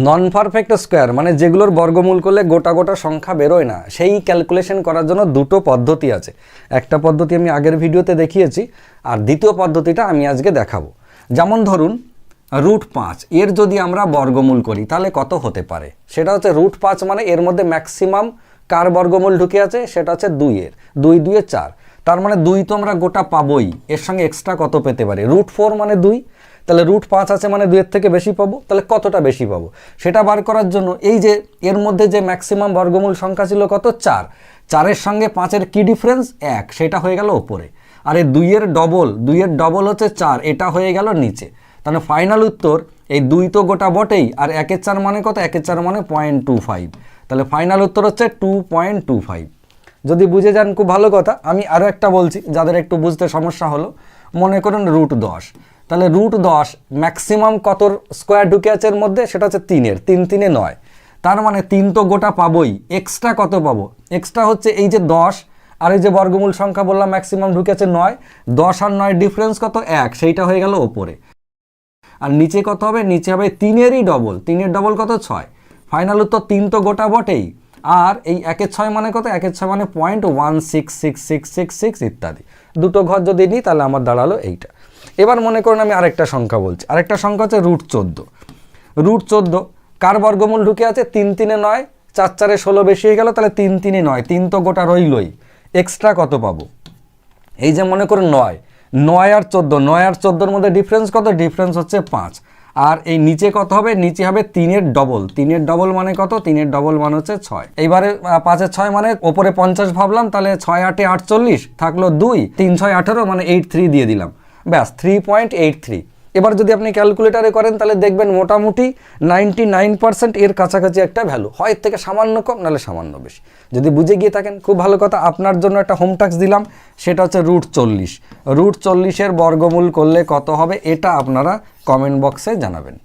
নন perfect square মানে যেগুলোর বর্গমূল করলে গোটা গোটা সংখ্যা বেরোয় না, সেই ক্যালকুলেশন করার জন্য দুটো পদ্ধতি আছে। একটা পদ্ধতি আমি আগের ভিডিওতে দেখিয়েছি, আর দ্বিতীয় পদ্ধতিটা আমি আজকে দেখাবো। যেমন ধরুন √5 এর যদি আমরা বর্গমূল করি তাহলে কত হতে পারে, সেটা হচ্ছে √5 মানে এর মধ্যে ম্যাক্সিমাম কার বর্গমূল ঢুকে আছে, সেটা হচ্ছে 2 এর, 2 2 4, তার মানে 2 তো আমরা গোটা পাবোই, এর সঙ্গে এক্সট্রা কত পেতে পারি, √4 মানে 2, তাহলে √5 আছে মানে 2 এর থেকে বেশি পাবো, তাহলে কতটা বেশি পাবো সেটা বার করার জন্য এই যে এর মধ্যে যে ম্যাক্সিমাম বর্গমূল সংখ্যা ছিল কত 4, 4-এর সঙ্গে 5-এর কি ডিফারেন্স 1, সেটা হয়ে গেল ওপরে, আর এই 2 এর ডবল হচ্ছে 4, এটা হয়ে গেল নিচে। তাহলে ফাইনাল উত্তর এই 2 তো গোটা বটেই, আর 1-এর 4 মানে কত, 1-এর 4 মানে 0.25, তাহলে ফাইনাল উত্তর হচ্ছে 2.25। যদি বুঝে যান খুব ভালো কথা। আমি আরও একটা বলছি যাদের একটু বুঝতে সমস্যা হলো, মনে করুন √10, তাহলে √10 ম্যাক্সিমাম কতর স্কোয়ার ঢুকে আছে এর মধ্যে, সেটা হচ্ছে 3-এর, 3 3 9, তার মানে 3 তো গোটা পাবোই, এক্সট্রা কত পাবো, এক্সট্রা হচ্ছে এই যে 10 আর এই যে বর্গমূল সংখ্যা বললাম ম্যাক্সিমাম ঢুকে আছে 9, 10 আর 9 ডিফারেন্স কত 1, সেইটা হয়ে গেল ওপরে। আর নিচে কত হবে, নিচে হবে 3-এরই ডবল, 3-এর ডবল কত 6, ফাইনাল উত্তর 3 তো গোটা বটেই, আর এই 1-এর 6 মানে কত, 1-এর 6 মানে 0.16666 ইত্যাদি। দুটো ঘর যদি নিই তাহলে আমার দাঁড়ালো এইটা। এবার মনে করুন আমি আরেকটা সংখ্যা বলছি, আরেকটা সংখ্যা হচ্ছে √14, √14 কার বর্গমূল ঢুকে আছে 3 3 9, 4 4 16 বেশি হয়ে গেল, তাহলে 3 3 9, 3 তো গোটা রইলই, এক্সট্রা কত পাবো, এই যে মনে করুন 9 আর 14, 9 আর 14-এর মধ্যে ডিফারেন্স কত, ডিফারেন্স হচ্ছে 5, আর এই নিচে কত হবে, নিচে হবে 3-এর ডবল, 3-এর ডবল মানে কত, 3-এর ডবল মানে হচ্ছে 6, এইবারে 5-এর 6 মানে ওপরে 50 ভাবলাম, তাহলে 6 8 48 থাকলো 2, 3 6 18 মানে 83 দিয়ে দিলাম, ব্যাস 3.83। এবার যদি আপনি ক্যালকুলেটারে করেন তাহলে দেখবেন মোটামুটি 99% এর কাছাকাছি একটা ভ্যালু, হয় এর থেকে সামান্য কম নাহলে সামান্য বেশি। যদি বুঝে গিয়ে থাকেন খুব ভালো কথা। আপনার জন্য একটা হোম টাস্ক দিলাম, সেটা হচ্ছে √40, √40-এর বর্গমূল করলে কত হবে এটা আপনারা কমেন্ট বক্সে জানাবেন।